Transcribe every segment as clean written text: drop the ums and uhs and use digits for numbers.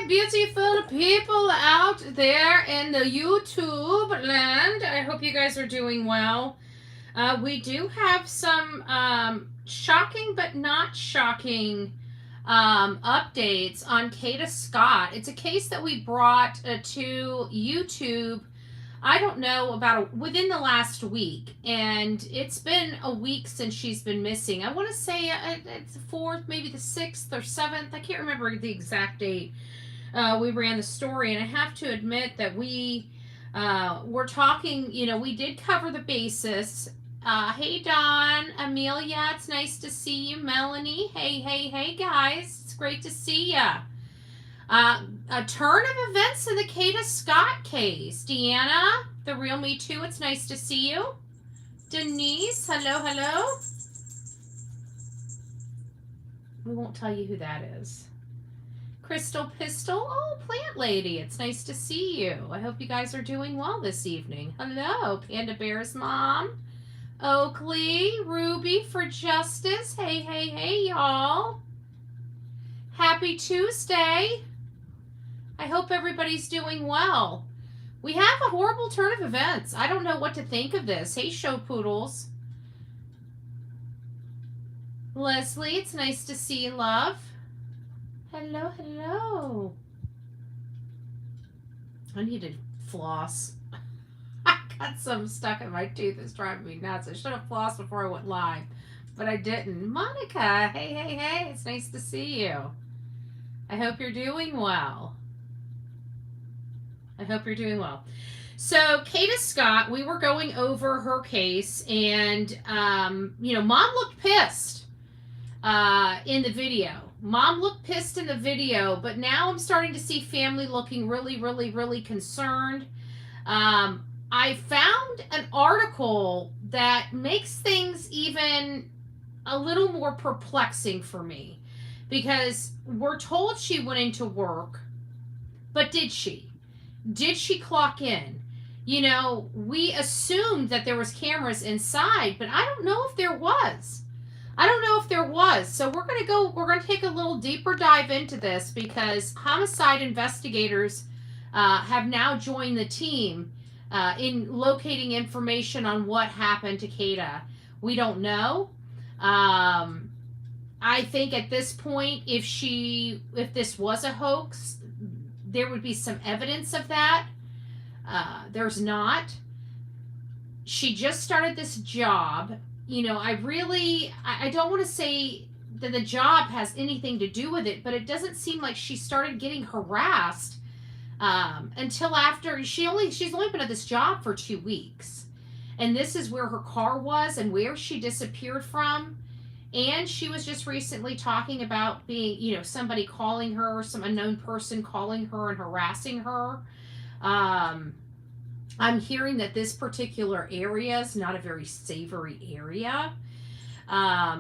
beautiful people out there in the YouTube land. I hope you guys are doing well. We do have some shocking but not shocking updates on Kada Scott. It's a case that we brought to YouTube, I don't know, within the last week, and it's been a week since she's been missing. I want to say it's the 4th, maybe the 6th or 7th. I can't remember the exact date. We ran the story, and I have to admit that we were talking, we did cover the basis. Hey, Dawn, Amelia, it's nice to see you. Melanie, hey, guys, it's great to see ya. A turn of events in the Kada Scott case. Deanna, the real Me Too, it's nice to see you. Denise, hello. We won't tell you who that is. Crystal Pistol, oh, Plant Lady, it's nice to see you. I hope you guys are doing well this evening. Hello, Panda Bear's mom. Oakley, Ruby for Justice. Hey, y'all. Happy Tuesday. I hope everybody's doing well. We have a horrible turn of events. I don't know what to think of this. Hey, Show Poodles. Leslie, it's nice to see you, love. Hello. I need to floss. I got some stuck in my tooth that's driving me nuts. I should have flossed before I went live, but I didn't. Monica, hey, it's nice to see you. I hope you're doing well. So, Kada Scott, we were going over her case, and, Mom looked pissed in the video. But now I'm starting to see family looking really concerned. I found an article that makes things even a little more perplexing for me, because we're told she went into work, but did she? Did she clock in? We assumed that there was cameras inside, but I don't know if there was. So we're going to take a little deeper dive into this, because homicide investigators have now joined the team in locating information on what happened to Kada. We don't know. I think at this point, if this was a hoax, there would be some evidence of that. There's not. She just started this job. I don't want to say that the job has anything to do with it, but it doesn't seem like she started getting harassed until after she's only been at this job for 2 weeks. And this is where her car was and where she disappeared from. And she was just recently talking about being, somebody calling her, some unknown person calling her and harassing her. I'm hearing that this particular area is not a very savory area.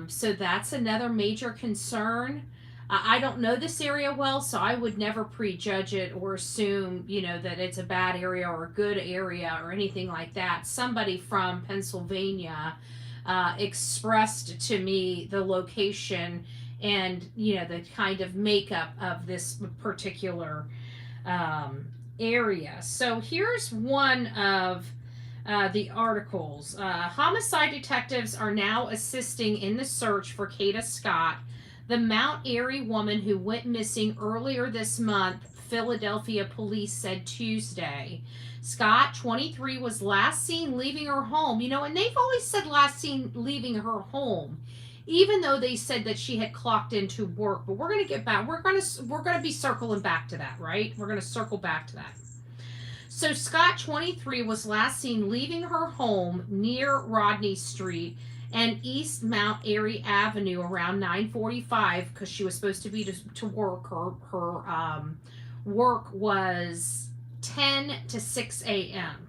So that's another major concern. I don't know this area well, so I would never prejudge it or assume, that it's a bad area or a good area or anything like that. Somebody from Pennsylvania expressed to me the location and, the kind of makeup of this particular area. So here's one of the articles. Homicide detectives are now assisting in the search for Kada Scott, the Mount Airy woman who went missing earlier this month, Philadelphia police said Tuesday. Scott, 23, was last seen leaving her home. And they've always said last seen leaving her home, even though they said that she had clocked into work. But we're going to get back. We're going to be circling back to that, right? We're going to circle back to that. So Scott, 23, was last seen leaving her home near Rodney Street and East Mount Airy Avenue around 9:45, because she was supposed to be to work. Her work was 10 to 6 a.m.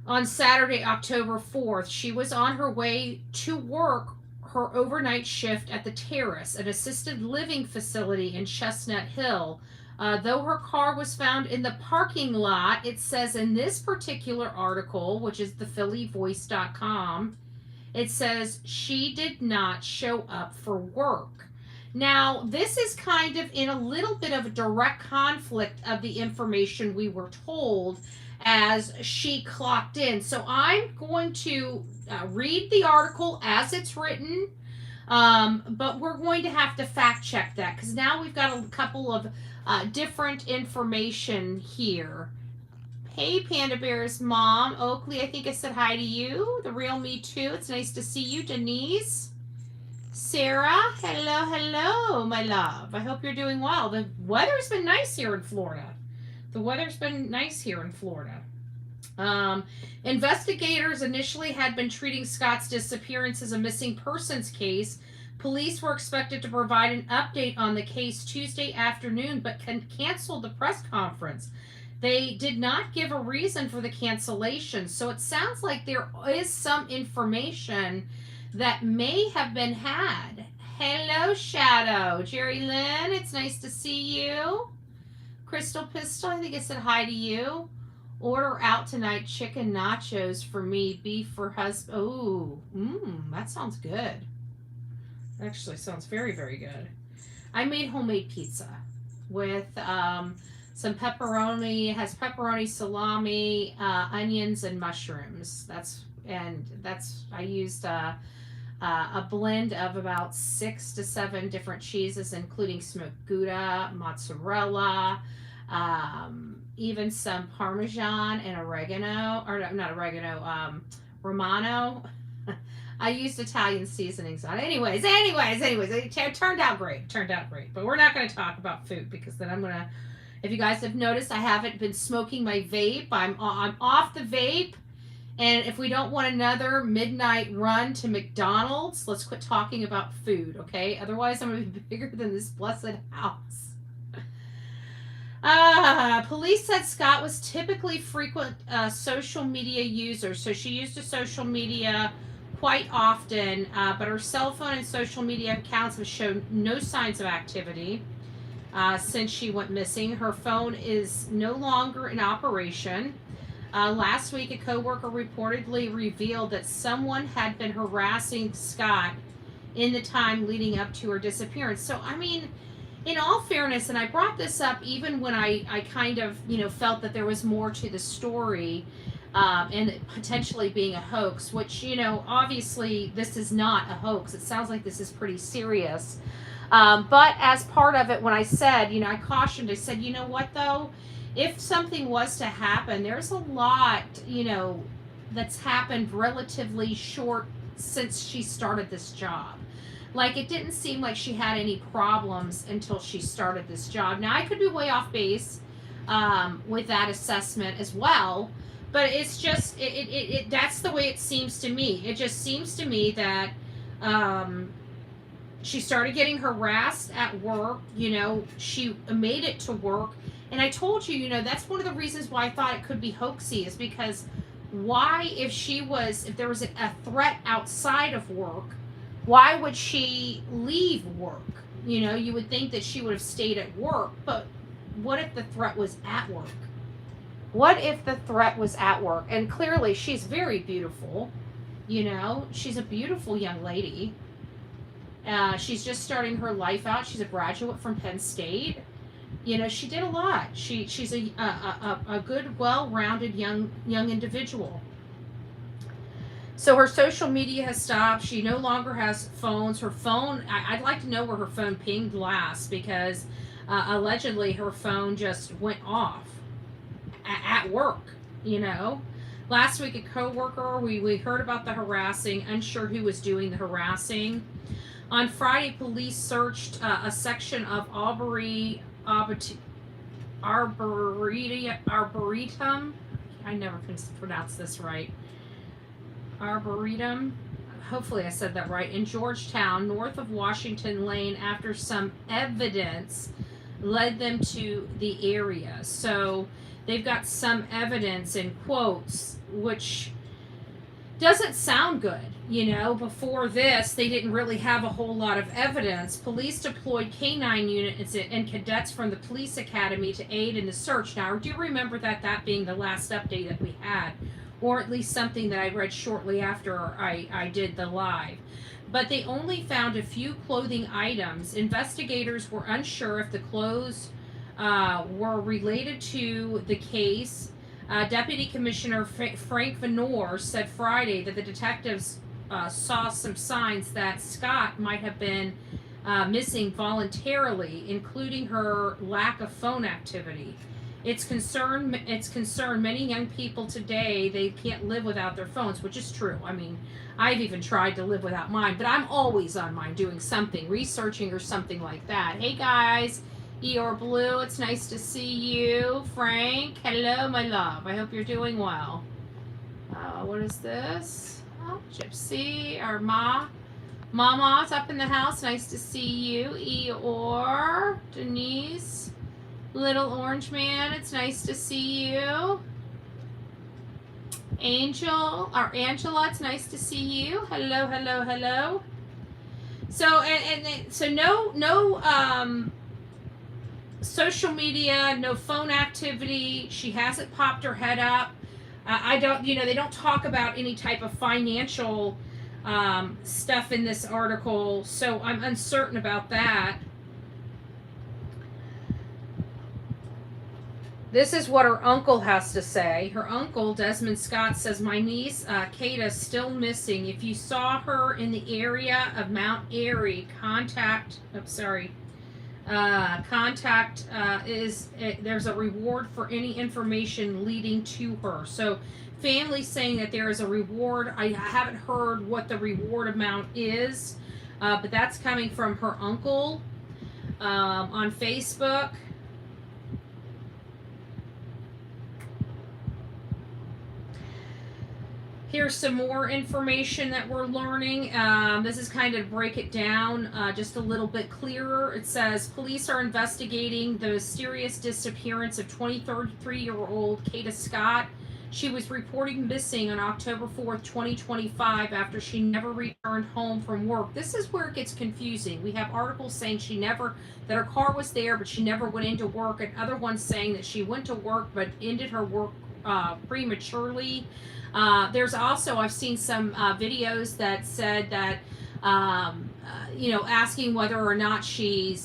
On Saturday, October 4th, she was on her way to work her overnight shift at the Terrace, an assisted living facility in Chestnut Hill. Though her car was found in the parking lot, it says in this particular article, which is thephillyvoice.com, it says she did not show up for work. Now, this is kind of in a little bit of a direct conflict of the information we were told as she clocked in. So I'm going to read the article as it's written, but we're going to have to fact check that because now we've got a couple of different information here. Hey, Panda Bear's mom. Oakley, I think I said hi to you. The real me too. It's nice to see you. Denise. Sarah, hello, my love. I hope you're doing well. The weather's been nice here in Florida. Investigators initially had been treating Scott's disappearance as a missing persons case. Police were expected to provide an update on the case Tuesday afternoon, but canceled the press conference. They did not give a reason for the cancellation, so it sounds like there is some information that may have been had. Hello, Shadow. Jerry Lynn, it's nice to see you. Crystal Pistol, I think I said hi to you. Order out tonight chicken nachos for me, beef for husband. Oh, that sounds good. Actually sounds very, very good. I made homemade pizza with some pepperoni. It has pepperoni, salami, onions, and mushrooms. I used a blend of about 6 to 7 different cheeses, including smoked Gouda, mozzarella, even some Parmesan and oregano, or not oregano, Romano. I used Italian seasonings on it. Anyways, it turned out great. But we're not going to talk about food because then if you guys have noticed, I haven't been smoking my vape. I'm off the vape. And if we don't want another midnight run to McDonald's, let's quit talking about food, okay? Otherwise, I'm going to be bigger than this blessed house. Police said Scott was typically frequent social media user, so she used social media quite often, but her cell phone and social media accounts have shown no signs of activity since she went missing. Her phone is no longer in operation. Last week, a coworker reportedly revealed that someone had been harassing Scott in the time leading up to her disappearance. So, I mean, in all fairness, and I brought this up even when I kind of, felt that there was more to the story and it potentially being a hoax, which, obviously this is not a hoax. It sounds like this is pretty serious. But as part of it, when I said, I cautioned, I said, you know what, though? If something was to happen, there's a lot, that's happened relatively short since she started this job. Like, it didn't seem like she had any problems until she started this job. Now, I could be way off base with that assessment as well, but it's just, that's the way it seems to me. It just seems to me that she started getting harassed at work. She made it to work. And I told you, that's one of the reasons why I thought it could be hoaxy, is because why, if there was a threat outside of work, why would she leave work? You would think that she would have stayed at work, but what if the threat was at work? And clearly she's very beautiful. She's a beautiful young lady. She's just starting her life out. She's a graduate from Penn State. She did a lot. She's a good, well-rounded young individual. So her social media has stopped. She no longer has phones. Her phone, I'd like to know where her phone pinged last, because allegedly her phone just went off at work, Last week, a coworker, we heard about the harassing, unsure who was doing the harassing. On Friday, police searched a section of Arboretum. I never can pronounce this right. Arboretum. Hopefully I said that right. In Georgetown, north of Washington Lane, after some evidence led them to the area. So they've got some evidence in quotes, which doesn't sound good. Before this, they didn't really have a whole lot of evidence. Police deployed K-9 units and cadets from the police academy to aid in the search. Now, I do remember that being the last update that we had, or at least something that I read shortly after I did the live. but they only found a few clothing items. Investigators were unsure if the clothes were related to the case. Deputy Commissioner Frank Venor said Friday that the detectives saw some signs that Scott might have been missing voluntarily, including her lack of phone activity. It's concerned many young people today, they can't live without their phones, which is true. I mean, I've even tried to live without mine, but I'm always on mine doing something, researching or something like that. Hey guys, Eeyore Blue, it's nice to see you. Frank, hello my love. I hope you're doing well. What is this? Oh, Gypsy, or Mama's up in the house. Nice to see you. Eeyore, Denise, Little Orange Man, it's nice to see you. Angel, or Angela, it's nice to see you. Hello, hello, hello. So so no social media, no phone activity. She hasn't popped her head up. I don't, they don't talk about any type of financial stuff in this article, so I'm uncertain about that. This is what her uncle has to say. Her uncle, Desmond Scott, says, my niece, Kada, still missing. If you saw her in the area of Mount Airy, there's a reward for any information leading to her. So family saying that there is a reward. I haven't heard what the reward amount is, but that's coming from her uncle on Facebook. Here's some more information that we're learning. This is kind of to break it down just a little bit clearer. It says police are investigating the mysterious disappearance of 23-year-old Kada Scott. She was reported missing on October 4th, 2025 after she never returned home from work. This is where it gets confusing. We have articles saying that her car was there, but she never went into work, and other ones saying that she went to work but ended her work prematurely. There's also, I've seen some videos that said that, asking whether or not she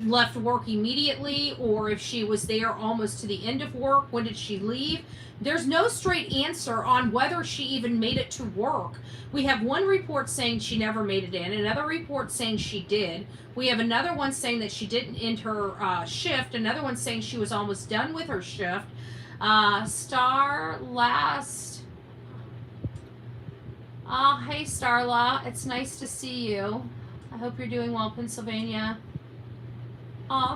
left work immediately or if she was there almost to the end of work. When did she leave? There's no straight answer on whether she even made it to work. We have one report saying she never made it in, another report saying she did. We have another one saying that she didn't end her shift, another one saying she was almost done with her shift. Star Last. Hey Starla, it's nice to see you. I hope you're doing well, Pennsylvania.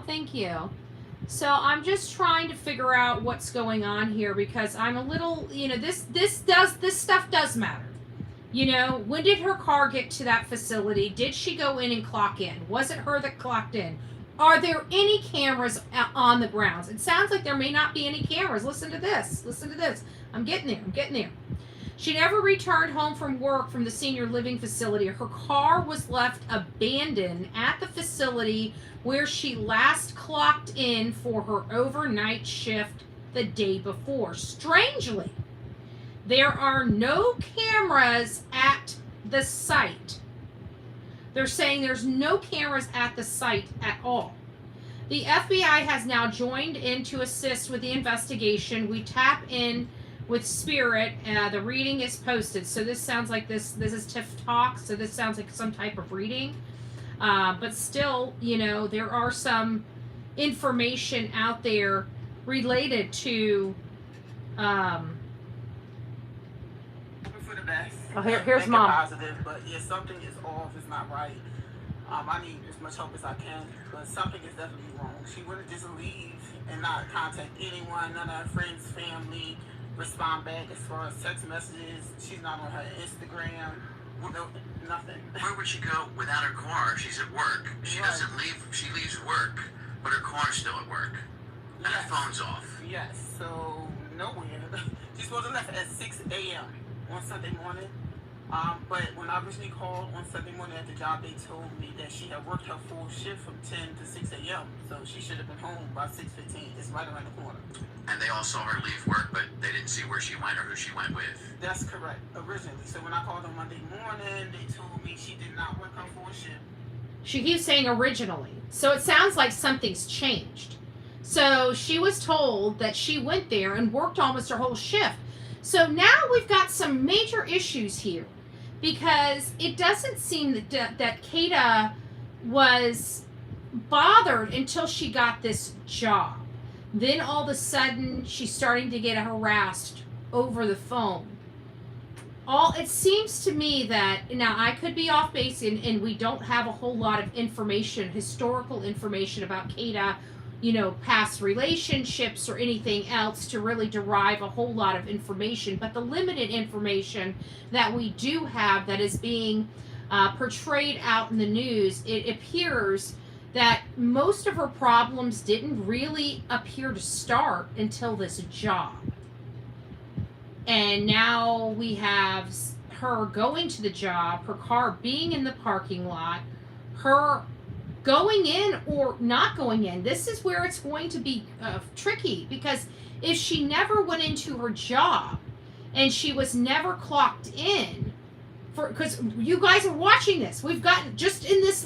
Thank you. So I'm just trying to figure out what's going on here because I'm a little, this stuff does matter. When did her car get to that facility? Did she go in and clock in? Was it her that clocked in? Are there any cameras on the grounds? It sounds like there may not be any cameras. Listen to this. I'm getting there. She never returned home from work from the senior living facility. Her car was left abandoned at the facility where she last clocked in for her overnight shift the day before. Strangely, there are no cameras at the site. They're saying there's no cameras at the site at all. The FBI has now joined in to assist with the investigation. We tap in with Spirit. The reading is posted. So this sounds like this is TIFF Talk. So this sounds like some type of reading. But still, there are some information out there related to... for the best. Here's Mom. Positive, but yeah, something is off. It's not right. I need as much help as I can, but something is definitely wrong. She wouldn't just leave and not contact anyone, none of her friends, family, respond back as far as text messages. She's not on her Instagram. No, nothing. Where would she go without her car? She's at work. She doesn't leave. She leaves work, but her car's still at work. And her phone's off. Yes, so nowhere. She's supposed to left at 6 a.m. on Sunday morning. But when I originally called on Sunday morning at the job, they told me that she had worked her full shift from 10 to 6 a.m. So she should have been home by 6:15. It's right around the corner. And they all saw her leave work, but they didn't see where she went or who she went with. That's correct, originally. So when I called on Monday morning, they told me she did not work her full shift. She keeps saying originally. So it sounds like something's changed. So she was told that she went there and worked almost her whole shift. So now we've got some major issues here, because it doesn't seem that Kada was bothered until she got this job. Then all of a sudden she's starting to get harassed over the phone. It seems to me that, now I could be off base, and we don't have a whole lot of information, historical information about Kada, past relationships or anything else to really derive a whole lot of information. But the limited information that we do have that is being portrayed out in the news, it appears that most of her problems didn't really appear to start until this job. And now we have her going to the job, her car being in the parking lot, her going in or not going in. This is where it's going to be tricky, because if she never went into her job and she was never clocked in, because you guys are watching this, we've gotten, just in this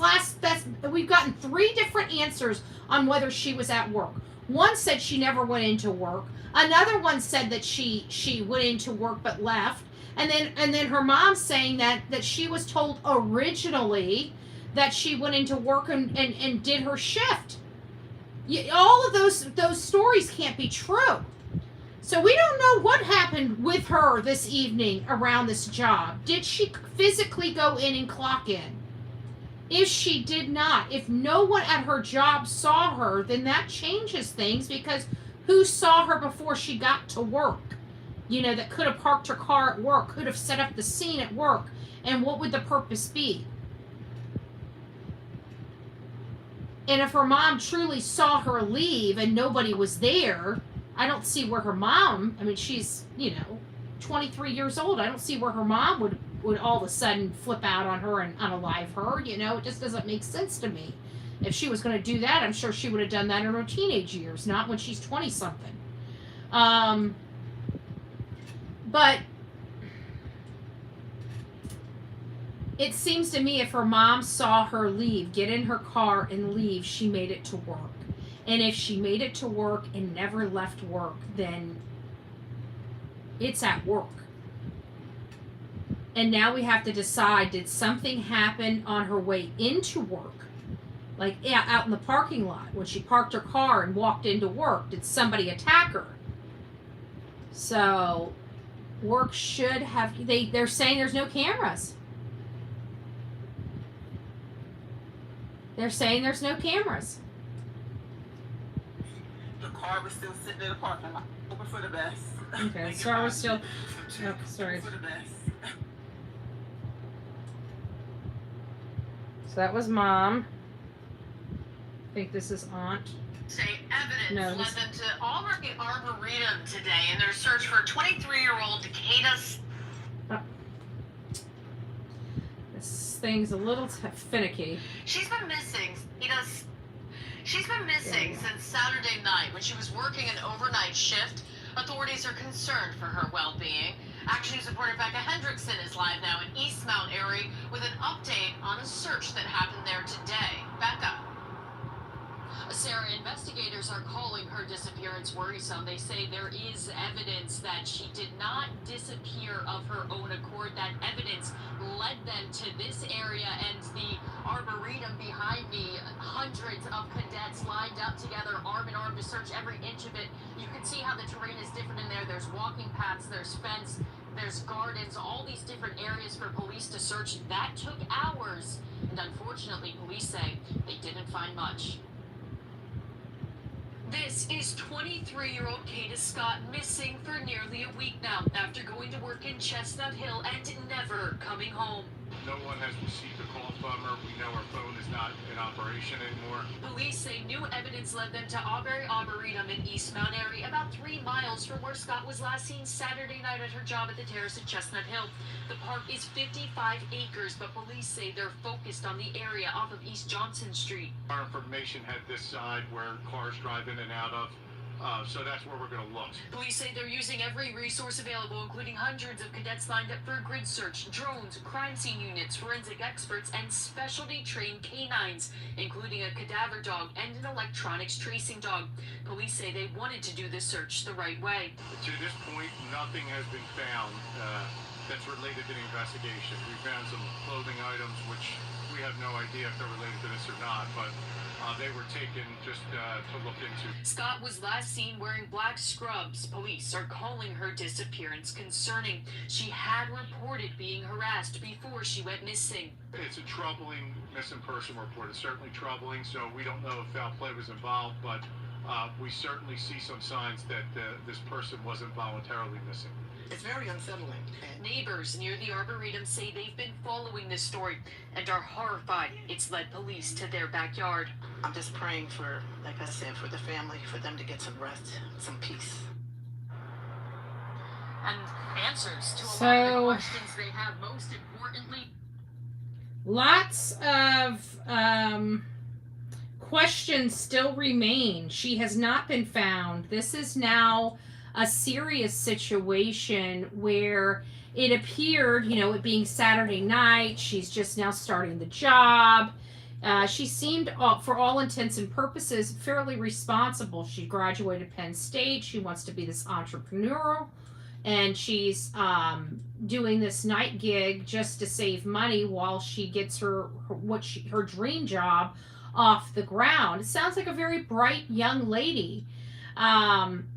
we've gotten 3 different answers on whether she was at work. One said she never went into work. Another one said that she went into work but left. And then her mom saying that she was told originally that she went into work and did her shift. All of those stories can't be true. So we don't know what happened with her this evening around this job. Did she physically go in and clock in? If she did not, if no one at her job saw her, then that changes things, because who saw her before she got to work? That could have parked her car at work, could have set up the scene at work, and what would the purpose be? And if her mom truly saw her leave and nobody was there, I don't see where her mom, she's, 23 years old. I don't see where her mom would all of a sudden flip out on her and unalive her. It just doesn't make sense to me. If she was going to do that, I'm sure she would have done that in her teenage years, not when she's 20-something. But it seems to me if her mom saw her leave, get in her car and leave, she made it to work. And if she made it to work and never left work, then it's at work. And now we have to decide, did something happen on her way into work? Like, out in the parking lot, when she parked her car and walked into work, did somebody attack her? So, work should have, they're saying there's no cameras. They're saying there's no cameras. The car was still sitting in the parking lot. Hoping for the best. Okay, the car was still, oh, sorry. For the best. So that was mom. I think this is aunt. Say evidence No, led them to Auburn Arboretum today in their search for 23-year-old Kada Scott. This thing's a little finicky. She's been missing. She's been missing since Saturday night when she was working an overnight shift. Authorities are concerned for her well-being. Action News reporter Becca Hendrickson is live now in East Mount Airy with an update on a search that happened there today. Becca. Sarah, investigators are calling her disappearance worrisome. They say there is evidence that she did not disappear of her own accord. That evidence led them to this area and the arboretum behind me. Hundreds of cadets lined up together, arm in arm, to search every inch of it. You can see how the terrain is different in there. There's walking paths, there's fence, there's gardens, all these different areas for police to search. That took hours, and unfortunately, police say they didn't find much. This is 23-year-old Kada Scott, missing for nearly a week now after going to work in Chestnut Hill and never coming home. No one has received a call bummer. We know our phone is not in operation anymore. Police say new evidence led them to Aubrey Arboretum in East Mount Airy, about 3 miles from where Scott was last seen Saturday night at her job at the Terrace at Chestnut Hill. The park is 55 acres, but police say they're focused on the area off of East Johnson Street. Our information had this side where cars drive in and out of. So that's where we're going to look. Police say they're using every resource available, including hundreds of cadets lined up for a grid search, drones, crime scene units, forensic experts, and specialty trained canines, including a cadaver dog and an electronics tracing dog. Police say they wanted to do this search the right way. To this point, nothing has been found that's related to the investigation. We found some clothing items, which we have no idea if they're related to this or not, but they were taken just to look into. Scott was last seen wearing black scrubs. Police are calling her disappearance concerning. She had reported being harassed before she went missing. It's a troubling missing person report. It's certainly troubling, so we don't know if foul play was involved, but we certainly see some signs that this person wasn't voluntarily missing. It's very unsettling. Neighbors near the Arboretum say they've been following this story and are horrified it's led police to their backyard. I'm just praying for, like I said, for the family, for them to get some rest, some peace. And answers to a lot of So- the questions they have, most importantly. Lots of questions still remain. She has not been found. This is now a serious situation where it appeared, it being Saturday night, she's just now starting the job. She seemed, for all intents and purposes, fairly responsible. She graduated Penn State. She wants to be this entrepreneurial, and she's doing this night gig just to save money while she gets her dream job off the ground. It sounds like a very bright young lady.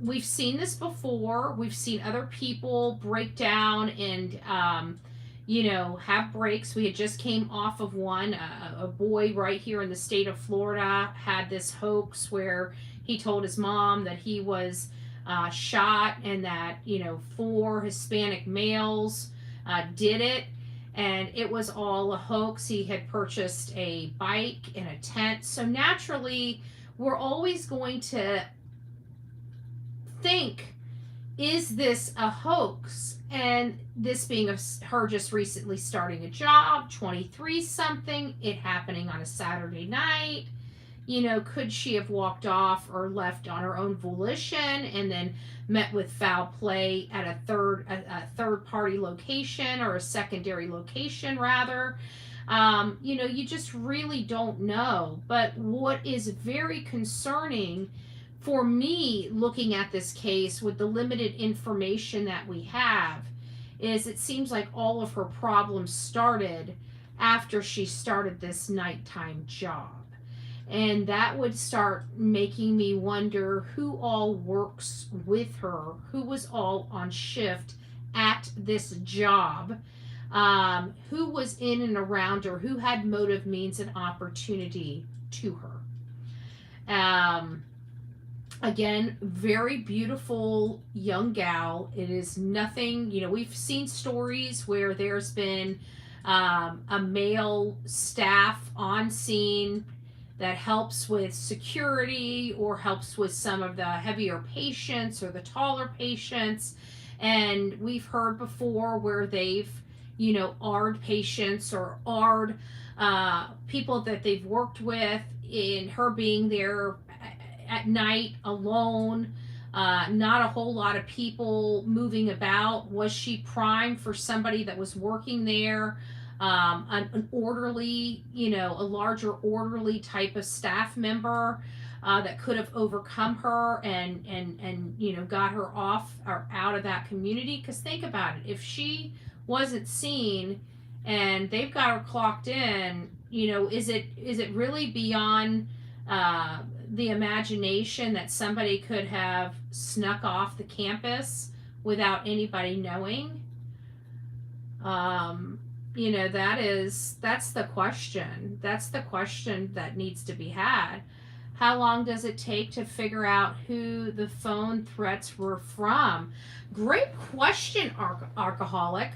We've seen this before. We've seen other people break down and have breaks. We had just came off of one. A boy right here in the state of Florida had this hoax where he told his mom that he was shot and that 4 Hispanic males did it, and it was all a hoax. He had purchased a bike and a tent. So naturally, we're always going to think, is this a hoax? And this being her just recently starting a job, 23 something, it happening on a Saturday night, could she have walked off or left on her own volition and then met with foul play at a third party location, or a secondary location rather? You just really don't know. But what is very concerning for me, looking at this case with the limited information that we have, is it seems like all of her problems started after she started this nighttime job. And that would start making me wonder who all works with her, who was all on shift at this job, who was in and around her, who had motive, means, and opportunity to her. Again, very beautiful young gal. It is nothing, we've seen stories where there's been a male staff on scene that helps with security or helps with some of the heavier patients or the taller patients. And we've heard before where they've, AR'd patients or AR'd people that they've worked with, in her being there at night alone, not a whole lot of people moving about. Was she primed for somebody that was working there, an orderly, a larger orderly type of staff member that could have overcome her and got her off or out of that community? Because think about it, if she wasn't seen and they've got her clocked in, is it really beyond the imagination that somebody could have snuck off the campus without anybody knowing? That's the question. That's the question that needs to be had. How long does it take to figure out who the phone threats were from? Great question, alcoholic.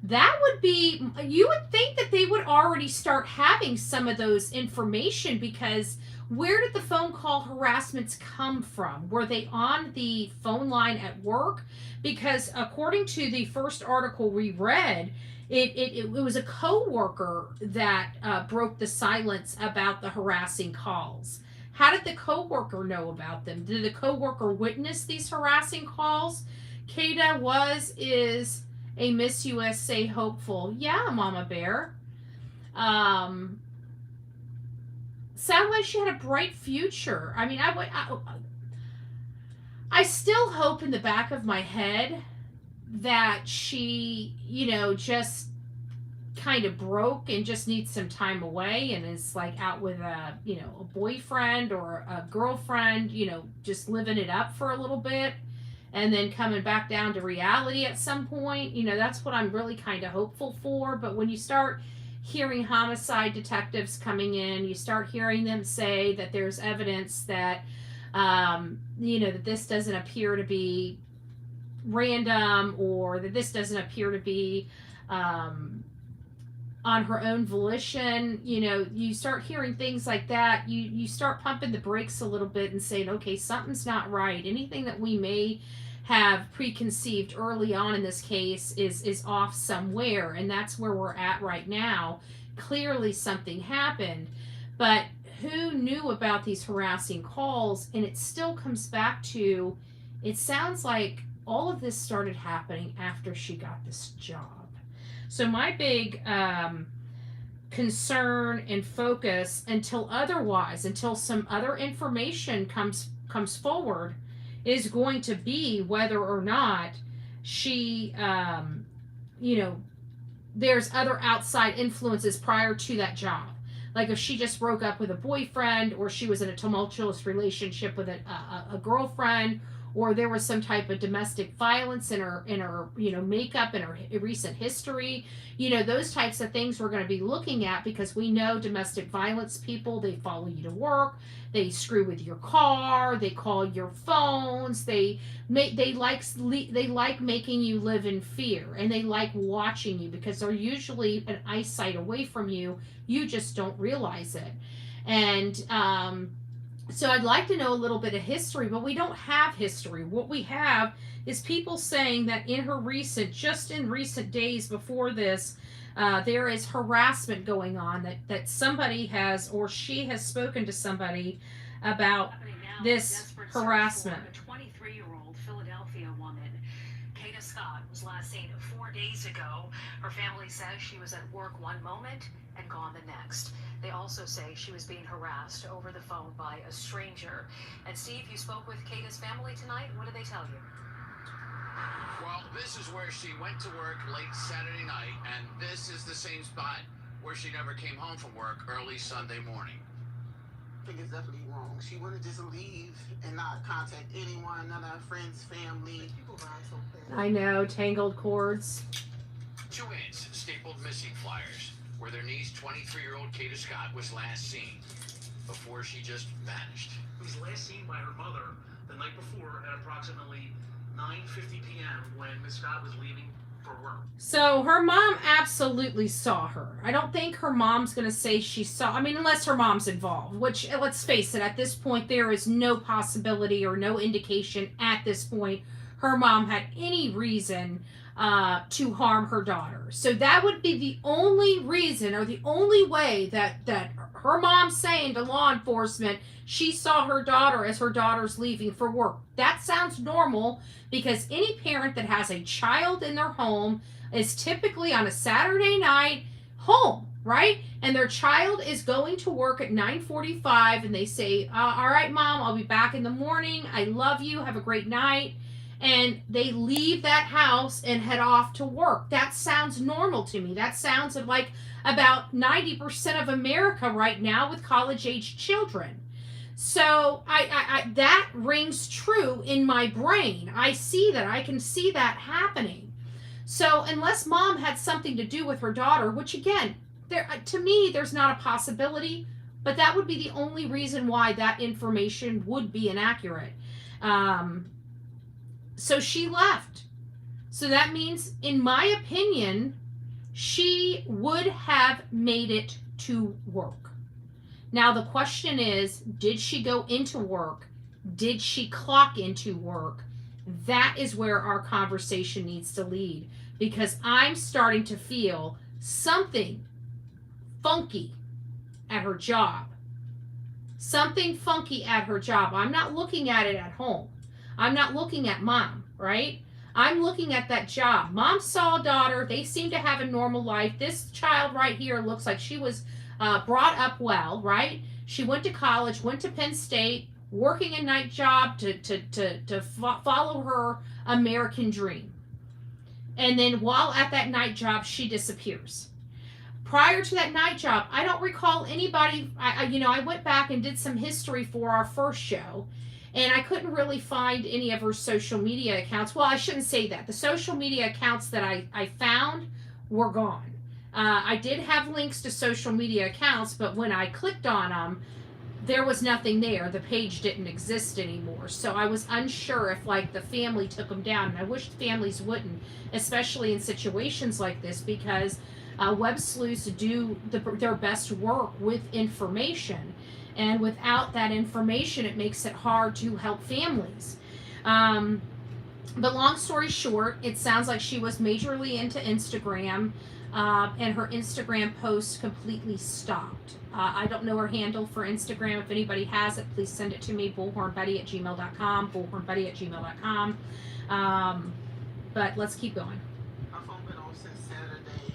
that would be, you would think that they would already start having some of those information, because where did the phone call harassments come from? Were they on the phone line at work? Because according to the first article we read, it was a coworker that broke the silence about the harassing calls. How did the coworker know about them? Did the coworker witness these harassing calls? Kada is a Miss USA hopeful. Yeah, Mama Bear. Sounded like she had a bright future. I mean, I still hope in the back of my head that she, just kind of broke and just needs some time away and is like out with a boyfriend or a girlfriend, just living it up for a little bit and then coming back down to reality at some point. That's what I'm really kind of hopeful for. But when you start hearing homicide detectives coming in, you start hearing them say that there's evidence that, that this doesn't appear to be random, or that this doesn't appear to be on her own volition. You start hearing things like that, you start pumping the brakes a little bit and saying, okay, something's not right. Anything that we may have preconceived early on in this case is off somewhere, and that's where we're at right now. Clearly something happened, but who knew about these harassing calls? And it still comes back to, it sounds like all of this started happening after she got this job. So my big concern and focus, until some other information comes forward, is going to be whether or not she, there's other outside influences prior to that job. Like if she just broke up with a boyfriend, or she was in a tumultuous relationship with a girlfriend, or there was some type of domestic violence in her makeup, in her recent history. Those types of things we're going to be looking at, because we know domestic violence people, they follow you to work, they screw with your car, they call your phones, they like making you live in fear, and they like watching you because they're usually an eyesight away from you. You just don't realize it. And so I'd like to know a little bit of history, but we don't have history. What we have is people saying that in recent days before this, there is harassment going on, that somebody has, or she has spoken to somebody about this harassment. A 23-year-old Philadelphia woman, Kada Scott, was last seen 4 days ago. Her family says she was at work one moment and gone the next. They also say she was being harassed over the phone by a stranger. And Steve, you spoke with Kada's family tonight. What did they tell you? Well, this is where she went to work late Saturday night, and this is the same spot where she never came home from work early Sunday morning. I think it's definitely wrong. She wouldn't just leave and not contact anyone, none of her friends, family. I know, tangled cords. 2 ends stapled missing flyers, where their niece, 23-year-old Kada Scott, was last seen, before she just vanished. She was last seen by her mother the night before at approximately 9:50 p.m. when Miss Scott was leaving for work. So her mom absolutely saw her. I don't think her mom's going to say she saw, unless her mom's involved, which, let's face it, at this point there is no possibility or no indication at this point her mom had any reason to harm her daughter. So that would be the only reason, or the only way that her mom saying to law enforcement she saw her daughter as her daughter's leaving for work. That sounds normal, because any parent that has a child in their home is typically on a Saturday night home, right? And their child is going to work at 9:45, and they say, all right, Mom, I'll be back in the morning. I love you. Have a great night. And they leave that house and head off to work. That sounds normal to me. That sounds like about 90% of America right now with college-age children. So I that rings true in my brain. I see that. I can see that happening. So unless mom had something to do with her daughter, which again, to me, there's not a possibility, but that would be the only reason why that information would be inaccurate. So she left. So that means, in my opinion, she would have made it to work. Now, the question is, did she go into work? Did she clock into work? That is where our conversation needs to lead, because I'm starting to feel something funky at her job. Something funky at her job. I'm not looking at it at home. I'm not looking at mom, right? I'm looking at that job. Mom saw a daughter. They seem to have a normal life. This child right here looks like she was brought up well, right? She went to college, went to Penn State, working a night job to follow her American dream. And then while at that night job, she disappears. Prior to that night job, I don't recall anybody. I went back and did some history for our first show, and I couldn't really find any of her social media accounts. Well, I shouldn't say that. The social media accounts that I found were gone. I did have links to social media accounts, but when I clicked on them, there was nothing there. The page didn't exist anymore. So I was unsure if like the family took them down. And I wish the families wouldn't, especially in situations like this, because web sleuths do their best work with information. And without that information, it makes it hard to help families. But long story short, it sounds like she was majorly into Instagram, and her Instagram posts completely stopped. I don't know her handle for Instagram. If anybody has it, please send it to me, bullhornbetty@gmail.com, bullhornbetty@gmail.com. But let's keep going. Her phone been on since Saturday,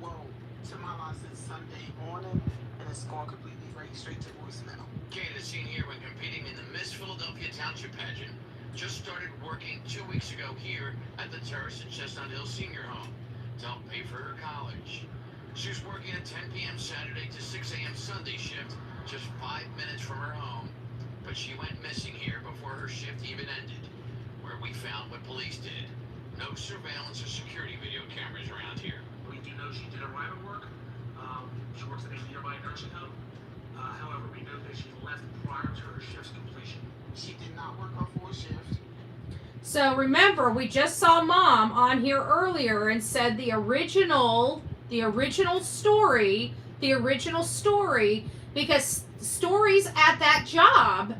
well, to my mind since Sunday morning, and it's gone completely right straight to voicemail. Kada, seen here when competing in the Miss Philadelphia Township pageant, just started working 2 weeks ago here at the Terrace at Chestnut Hill Senior Home to help pay for her college. She was working a 10 p.m. Saturday to 6 a.m. Sunday shift, just 5 minutes from her home, but she went missing here before her shift even ended, where we found what police did. No surveillance or security video cameras around here. We do know she did arrive at work. She works at a nearby nursing home. However, we know that she left prior to her shift's completion. She did not work her full shift. So remember, we just saw Mom on here earlier and said the original story, because stories at that job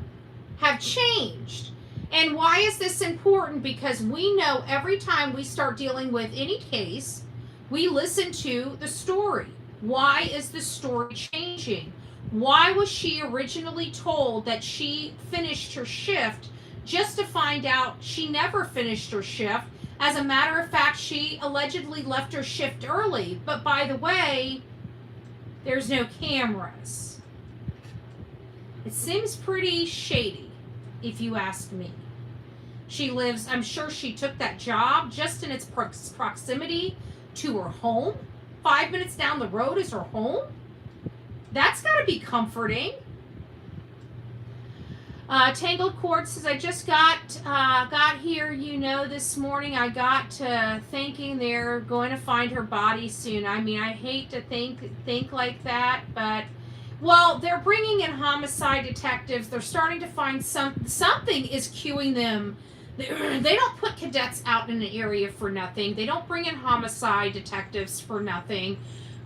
have changed. And why is this important? Because we know every time we start dealing with any case, we listen to the story. Why is the story changing? Why was she originally told that she finished her shift, just to find out she never finished her shift? As a matter of fact, she allegedly left her shift early. But by the way, there's no cameras. It seems pretty shady, if you ask me. She lives, I'm sure she took that job just in its proximity to her home. 5 minutes down the road is her home. That's got to be comforting. Tangled Cord says, I just got here, this morning. I got to thinking they're going to find her body soon. I mean, I hate to think like that, but, well, they're bringing in homicide detectives. They're starting to find something is cueing them. They don't put cadets out in an area for nothing. They don't bring in homicide detectives for nothing.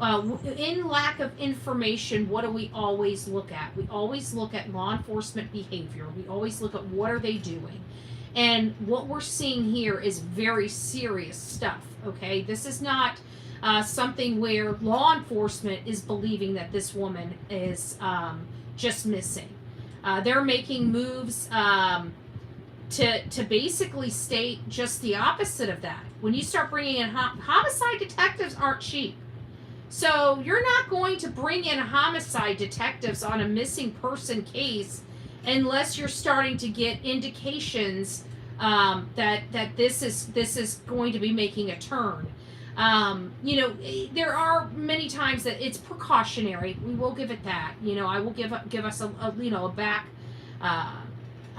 In lack of information, what do we always look at? We always look at law enforcement behavior. We always look at what are they doing. And what we're seeing here is very serious stuff, okay? This is not something where law enforcement is believing that this woman is just missing. They're making moves to basically state just the opposite of that. When you start bringing in homicide detectives aren't cheap. So you're not going to bring in homicide detectives on a missing person case unless you're starting to get indications that this is going to be making a turn. There are many times that it's precautionary. We will give it that. I will give us a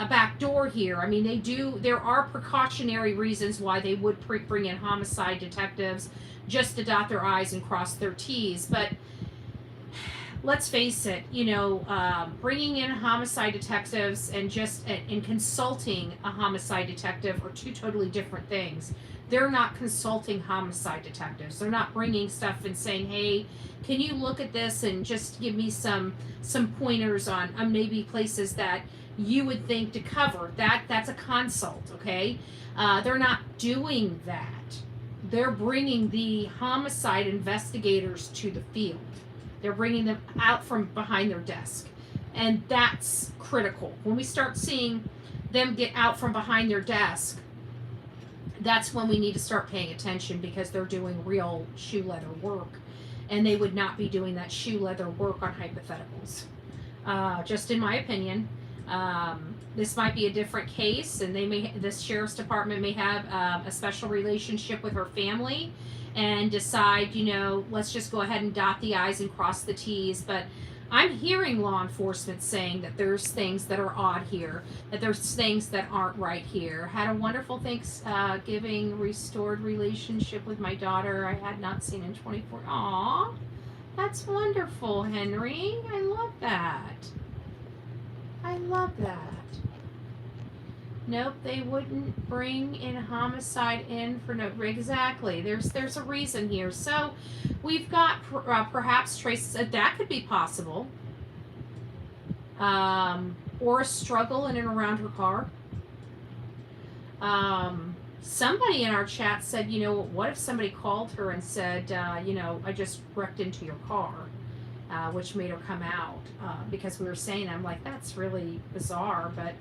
back door here. I mean, there are precautionary reasons why they would bring in homicide detectives, just to dot their I's and cross their T's. But let's face it, bringing in homicide detectives and consulting a homicide detective are two totally different things. they're not consulting homicide detectives. They're not bringing stuff and saying, hey, can you look at this and just give me some pointers on maybe places that you would think to cover. That's a consult, okay? They're not doing that. They're bringing the homicide investigators to the field. They're bringing them out from behind their desk. And that's critical. When we start seeing them get out from behind their desk, that's when we need to start paying attention, because they're doing real shoe leather work. And they would not be doing that shoe leather work on hypotheticals. Just in my opinion. This might be a different case, and the sheriff's department may have a special relationship with her family and decide, let's just go ahead and dot the I's and cross the T's. But I'm hearing law enforcement saying that there's things that are odd here, that there's things that aren't right here. Had a wonderful Thanksgiving, restored relationship with my daughter I had not seen in 24. Aw, that's wonderful, Henry. I love that. I love that. Nope, they wouldn't bring in homicide in for no. Exactly. There's a reason here. So we've got perhaps traces. That could be possible. Or a struggle in and around her car. Somebody in our chat said, what if somebody called her and said, I just wrecked into your car. Which made her come out, because we were saying, I'm like, that's really bizarre, but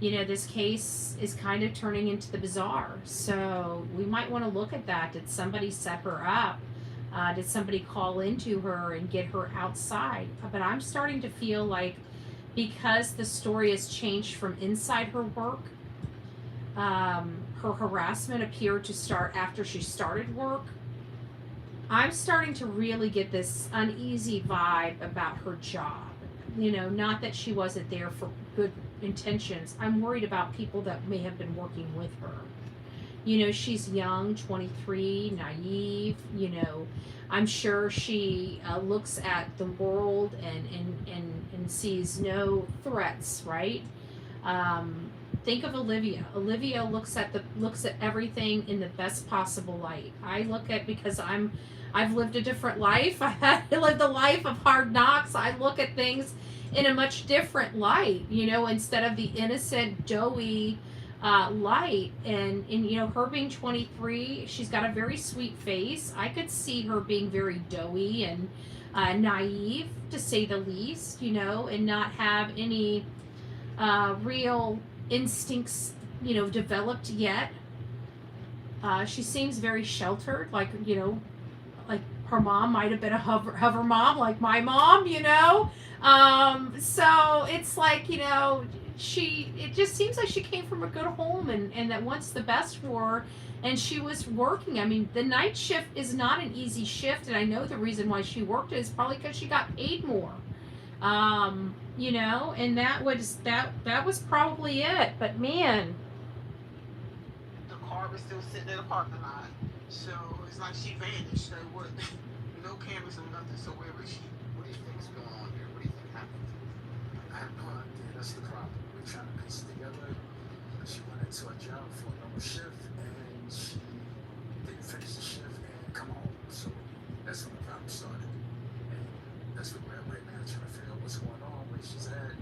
this case is kind of turning into the bizarre, so we might want to look at that. Did somebody set her up? Did somebody call into her and get her outside? But I'm starting to feel like, because the story has changed from inside her work, her harassment appeared to start after she started work. I'm starting to really get this uneasy vibe about her job. Not that she wasn't there for good intentions. I'm worried about people that may have been working with her. She's young, 23, naive. I'm sure she looks at the world and sees no threats, right? Think of Olivia. Olivia looks at everything in the best possible light. I look at, because I've lived a different life. I lived a life of hard knocks. I look at things in a much different light, instead of the innocent, doughy light. And her being 23, she's got a very sweet face. I could see her being very doughy and naive, to say the least, and not have any real instincts, developed yet. She seems very sheltered, like her mom might have been a hover mom, like my mom, so it's like, it just seems like she came from a good home and that wants the best for her, and she was working. I mean, the night shift is not an easy shift, and I know the reason why she worked is probably because she got paid more. And that was probably it. But man, the car was still sitting in the parking lot, so it's like she vanished. There was no cameras or nothing. So where was she? What do you think is going on here? What do you think happened? I have no idea. That's the problem. We're trying to piece it together. She went into a job for a normal shift, and she didn't finish the shift and come home. So that's when the problem started. And that's what we're at right now, trying to figure out what's going on, where she's at,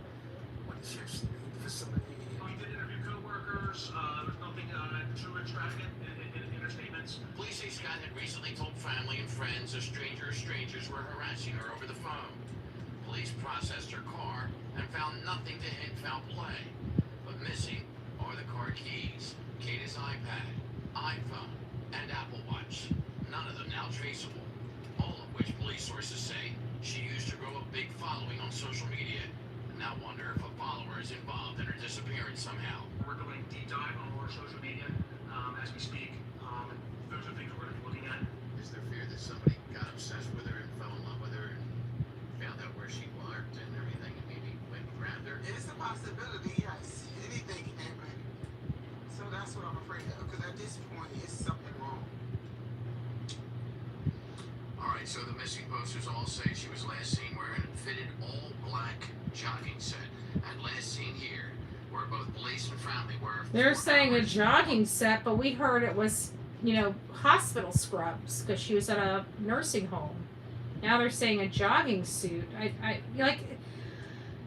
when she actually leave the facility. You did interview coworkers. There's nothing to extract in her statements. Police say Scott had recently told family and friends a strangers were harassing her over the phone. Police processed her car and found nothing to hint foul play. But missing are the car keys, Kada's iPad, iPhone, and Apple Watch. None of them now traceable. All of which police sources say she used to grow a big following on social media, and now wonder if a follower is involved in her disappearance somehow. We're doing a deep dive on all our social media as we speak. Those are things we're going to be looking at. Is there fear that somebody got obsessed with her and fell in love with her and found out where she worked and everything and maybe went and grabbed her? It's a possibility, yes. Anything can happen. So that's what I'm afraid of, because at this point, it's something wrong. Alright, so the missing posters all say she was last seen wearing a fitted all-black jogging set. And last seen here, where both police and family were... they're saying a jogging set, but we heard it was hospital scrubs because she was at a nursing home. Now they're saying a jogging suit. I like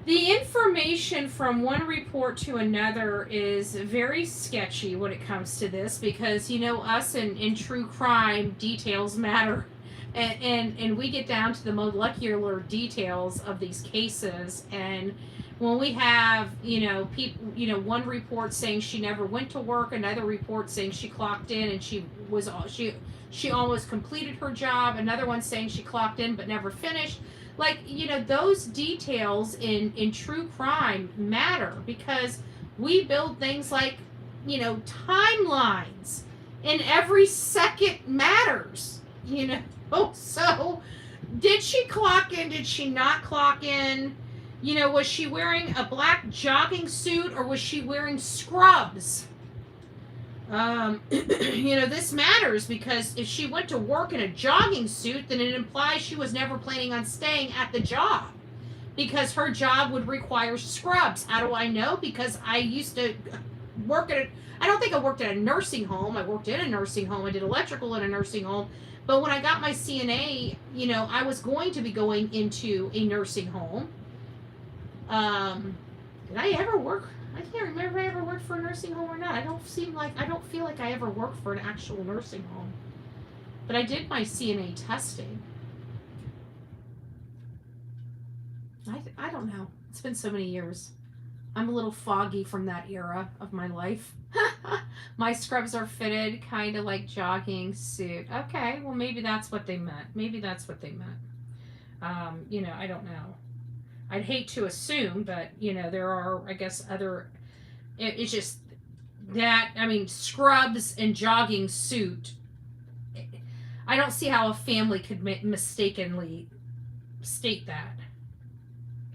the information from one report to another is very sketchy when it comes to this because us in true crime, details matter, and we get down to the molecular details of these cases. And when we have people, one report saying she never went to work, another report saying she clocked in and she almost completed her job, another one saying she clocked in but never finished. Like, those details in true crime matter because we build things like, timelines, and every second matters, So, did she clock in? Did she not clock in? Was she wearing a black jogging suit or was she wearing scrubs? This matters because if she went to work in a jogging suit, then it implies she was never planning on staying at the job because her job would require scrubs. How do I know? Because I used to work I don't think I worked at a nursing home. I worked in a nursing home. I did electrical in a nursing home. But when I got my CNA, I was going to be going into a nursing home. Did I ever work? I can't remember if I ever worked for a nursing home or not. I don't feel like I ever worked for an actual nursing home. But I did my CNA testing. I don't know. It's been so many years. I'm a little foggy from that era of my life. My scrubs are fitted kind of like jogging suit. Okay, well maybe that's what they meant. I don't know. I'd hate to assume, but there are, I guess, other. It's just that scrubs and jogging suit. I don't see how a family could mistakenly state that.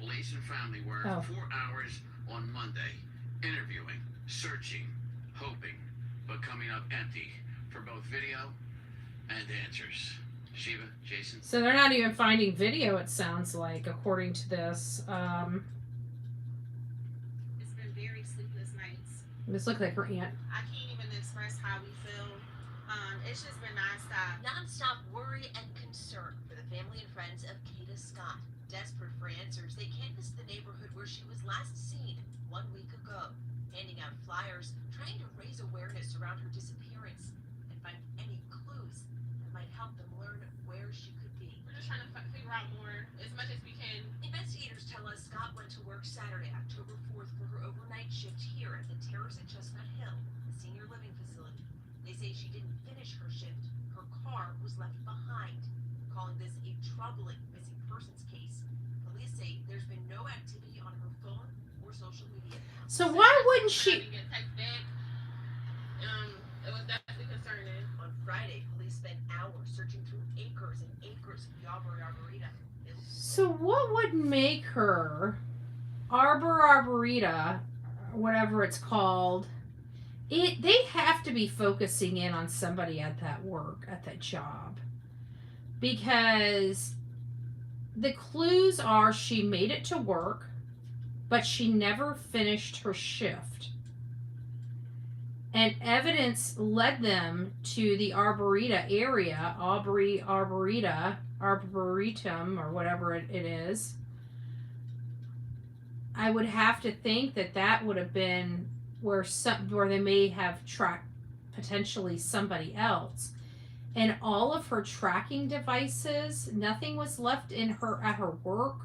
Police and family worked 4 hours on Monday, interviewing, searching, hoping, but coming up empty for both video and answers. Shiva, Jason. So they're not even finding video, it sounds like, according to this. It's been very sleepless nights. This looks like her aunt. I can't even express how we feel. It's just been nonstop. Nonstop worry and concern for the family and friends of Kada Scott. Desperate for answers, they canvassed the neighborhood where she was last seen 1 week ago, handing out flyers, trying to raise awareness around her disappearance and find any clues that might help them learn where she could be. We're just trying to figure out more as much as we can. Investigators tell us Scott went to work Saturday, October 4th for her overnight shift here at the Terrace at Chestnut Hill, a senior living facility. They say she didn't finish her shift. Her car was left behind, calling this a troubling missing persons case. Police say there's been no activity on her phone or social media accounts. So why wouldn't she? It was definitely concerning. On Friday, police spent hours searching through acres and acres of the Arborita. So what would make her Arborita, whatever it's called? They have to be focusing in on somebody at that work, at that job, because the clues are she made it to work, but she never finished her shift. And evidence led them to the Arborita area, Arboretum, or whatever it is. I would have to think that would have been where they may have tracked potentially somebody else. And all of her tracking devices, nothing was left at her work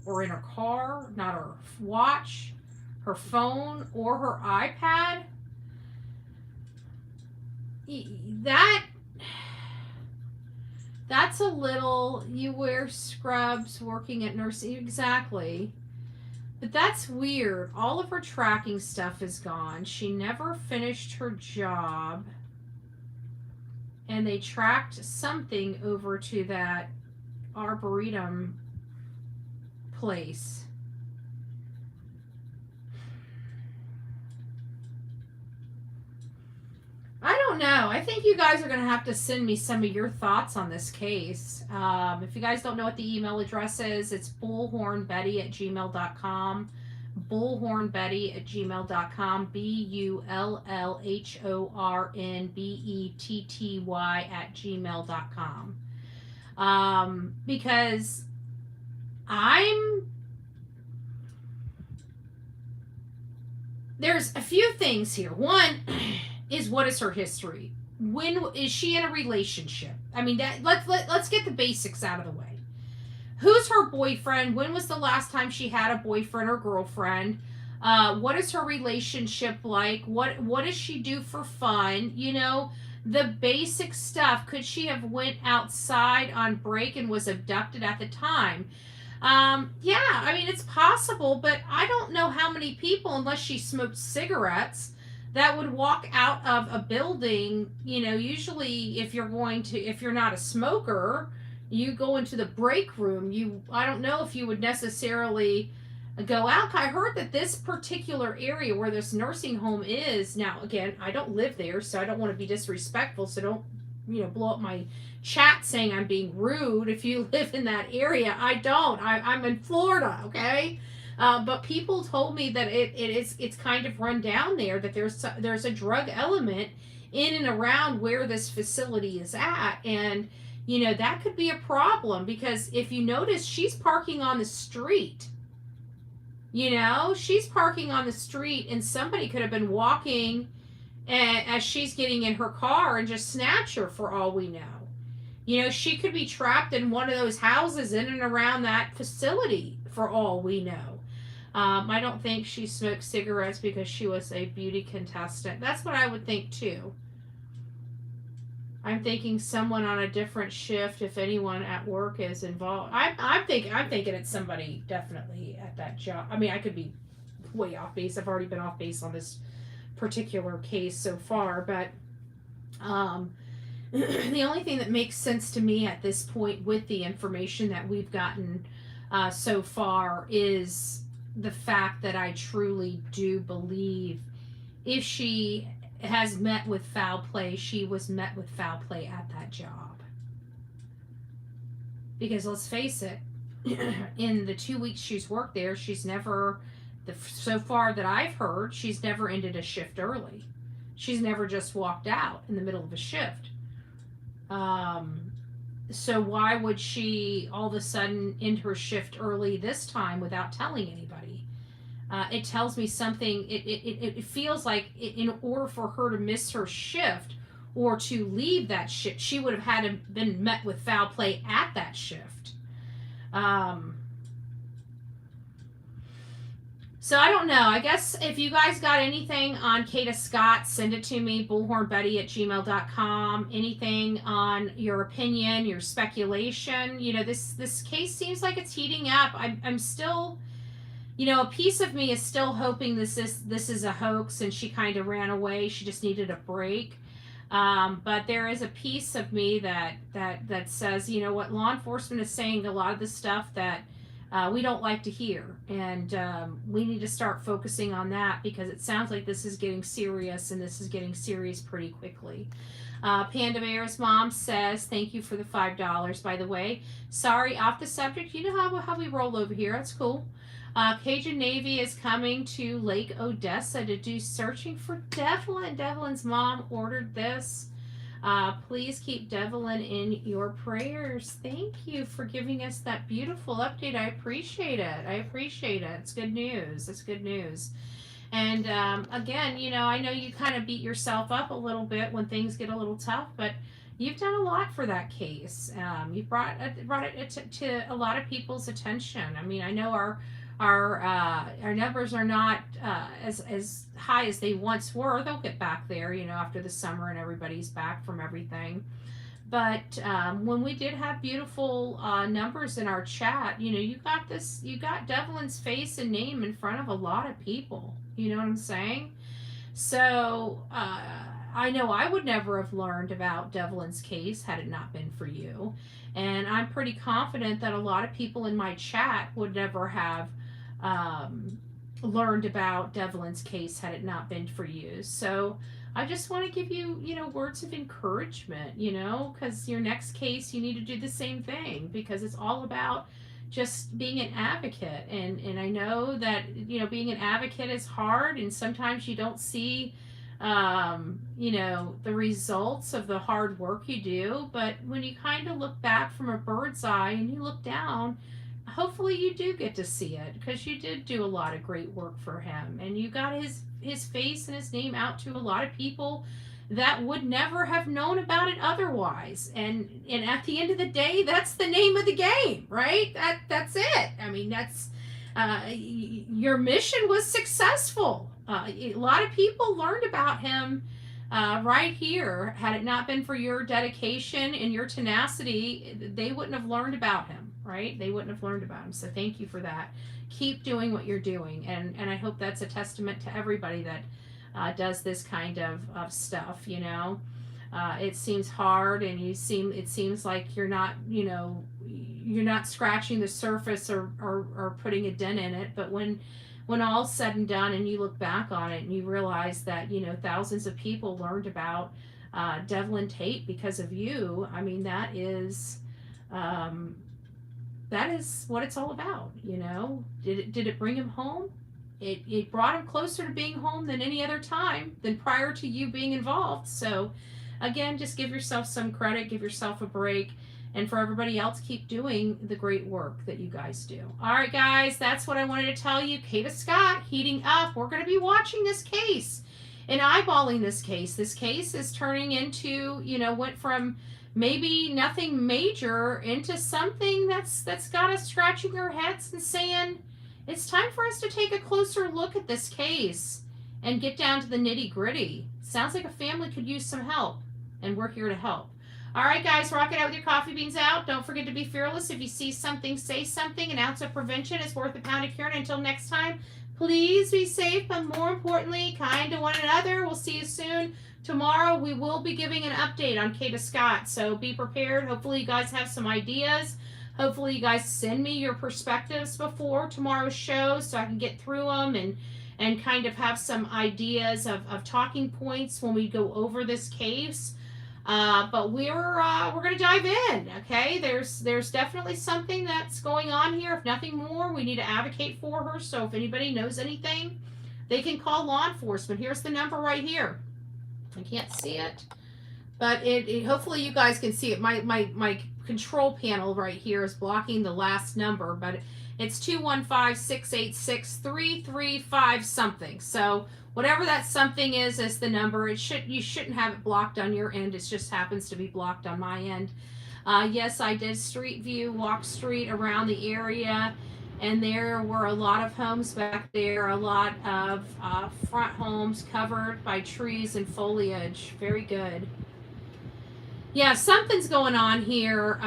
or in her car, not her watch, her phone, or her iPad. That's a little, you wear scrubs working at nursing, exactly. But that's weird. All of her tracking stuff is gone. She never finished her job. And they tracked something over to that Arboretum place. I don't know. I think you guys are going to have to send me some of your thoughts on this case. If you guys don't know what the email address is, it's bullhornbetty@gmail.com. bullhornbetty@gmail.com, bullhornbetty@gmail.com. Because there's a few things here. One is, what is her history? When is she in a relationship? I mean, let's get the basics out of the way. Who's her boyfriend? When was the last time she had a boyfriend or girlfriend? What is her relationship like? What does she do for fun? You know, the basic stuff. Could she have went outside on break and was abducted at the time? Yeah, I mean, it's possible, but I don't know how many people, unless she smoked cigarettes, that would walk out of a building. You know, usually if you're not a smoker, you go into the break room. I don't know if you would necessarily go out. I heard that this particular area where this nursing home is, now again, I don't live there, so I don't want to be disrespectful, so don't, blow up my chat saying I'm being rude if you live in that area. I don't. I'm in Florida, okay? But people told me that it's kind of run down there, that there's a drug element in and around where this facility is at, and that could be a problem, because if you notice, she's parking on the street. She's parking on the street, and somebody could have been walking as she's getting in her car and just snatch her, for all we know. She could be trapped in one of those houses in and around that facility, for all we know. I don't think she smoked cigarettes because she was a beauty contestant. That's what I would think too. I'm thinking someone on a different shift, if anyone at work is involved. I'm thinking it's somebody definitely at that job. I mean, I could be way off base. I've already been off base on this particular case so far, but the only thing that makes sense to me at this point with the information that we've gotten so far is the fact that I truly do believe if she has met with foul play, she was met with foul play at that job. Because let's face it, in the 2 weeks she's worked there, she's never, so far that I've heard, she's never ended a shift early. She's never just walked out in the middle of a shift. So why would she all of a sudden end her shift early this time without telling anybody? It tells me something. It feels like in order for her to miss her shift or to leave that shift, she would have had to been met with foul play at that shift. So I don't know. I guess if you guys got anything on Kada Scott, send it to me, bullhornbetty@gmail.com. Anything on your opinion, your speculation. This case seems like it's heating up. I'm still... a piece of me is still hoping this is a hoax and she kind of ran away. She just needed a break. But there is a piece of me that says, what law enforcement is saying, a lot of the stuff that we don't like to hear. And we need to start focusing on that, because it sounds like this is getting serious, and this is getting serious pretty quickly. Panda Bear's mom says, thank you for the $5, by the way. Sorry, off the subject. You know how we roll over here. That's cool. Cajun Navy is coming to Lake Odessa to do searching for Devlin. Devlin's mom ordered this. Please keep Devlin in your prayers. Thank you for giving us that beautiful update. I appreciate it. It's good news. It's good news. And again, I know you kind of beat yourself up a little bit when things get a little tough, but you've done a lot for that case. You brought it to a lot of people's attention. I mean, I know our numbers are not as high as they once were. They'll get back there, after the summer and everybody's back from everything. But when we did have beautiful numbers in our chat, you got Devlin's face and name in front of a lot of people. You know what I'm saying? So I know I would never have learned about Devlin's case had it not been for you. And I'm pretty confident that a lot of people in my chat would never have learned about Devlin's case had it not been for you. So I just want to give you, words of encouragement, because your next case, you need to do the same thing, because it's all about just being an advocate. And I know that, you know, being an advocate is hard, and sometimes you don't see, you know, the results of the hard work you do. But when you kind of look back from a bird's eye and you look down, hopefully you do get to see it, because you did do a lot of great work for him, and you got his face and his name out to a lot of people that would never have known about it otherwise. And at the end of the day, that's the name of the game, right? That's it. I mean, that's your mission was successful. A lot of people learned about him right here. Had it not been for your dedication and your tenacity, they wouldn't have learned about him, right? They wouldn't have learned about him. So thank you for that. Keep doing what you're doing. And I hope that's a testament to everybody that does this kind of stuff, you know. It seems hard, and it seems like you're not, you know, you're not scratching the surface or putting a dent in it. But when all's said and done, and you look back on it and you realize that, you know, thousands of people learned about Devlin Tate because of you, I mean, that is what it's all about, you know. Did it bring him home? It brought him closer to being home than any other time, than prior to you being involved. So again, just give yourself some credit, give yourself a break, and for everybody else, keep doing the great work that you guys do. All right, guys, that's what I wanted to tell you. Kada Scott heating up. We're going to be watching this case and eyeballing this case. This case is turning into, you know, went from maybe nothing major into something that's got us scratching our heads and saying, it's time for us to take a closer look at this case and get down to the nitty gritty. Sounds like a family could use some help, and we're here to help. All right, guys, rock it out with your coffee beans out. Don't forget to be fearless. If you see something, say something. An ounce of prevention is worth a pound of cure. And until next time, please be safe, but more importantly, kind to one another. We'll see you soon. Tomorrow, we will be giving an update on Kada Scott, so be prepared. Hopefully, you guys have some ideas. Hopefully you guys send me your perspectives before tomorrow's show so I can get through them and kind of have some ideas of talking points when we go over this case. But we're going to dive in, okay? There's definitely something that's going on here. If nothing more, we need to advocate for her. So if anybody knows anything, they can call law enforcement. Here's the number right here. I can't see it, but it hopefully you guys can see it. My control panel right here is blocking the last number, but it's 215-686-3355 something. So whatever that something is the number. You shouldn't have it blocked on your end. It just happens to be blocked on my end. Yes, I did street view, walk street around the area, and there were a lot of homes back there, a lot of front homes covered by trees and foliage. Very good. Yeah, something's going on here.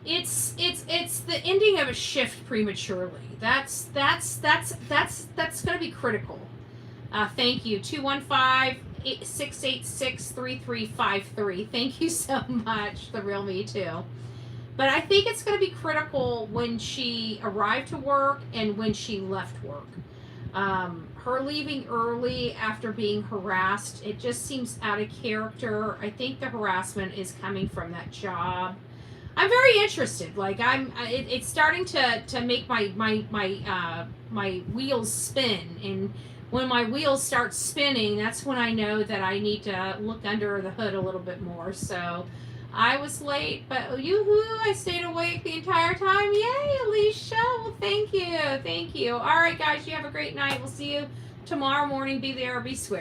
It's the ending of a shift prematurely. That's going to be critical. Thank you. 215-686-3353. Thank you so much. The real me too. But I think it's going to be critical when she arrived to work and when she left work. Her leaving early after being harassed, it just seems out of character. I think the harassment is coming from that job. I'm very interested. Like it's starting to make my wheels spin, and when my wheels start spinning, that's when I know that I need to look under the hood a little bit more. So I was late, but yoo-hoo, I stayed awake the entire time. Yay, Alicia. Well, thank you. All right, guys, you have a great night. We'll see you tomorrow morning. Be there or be square.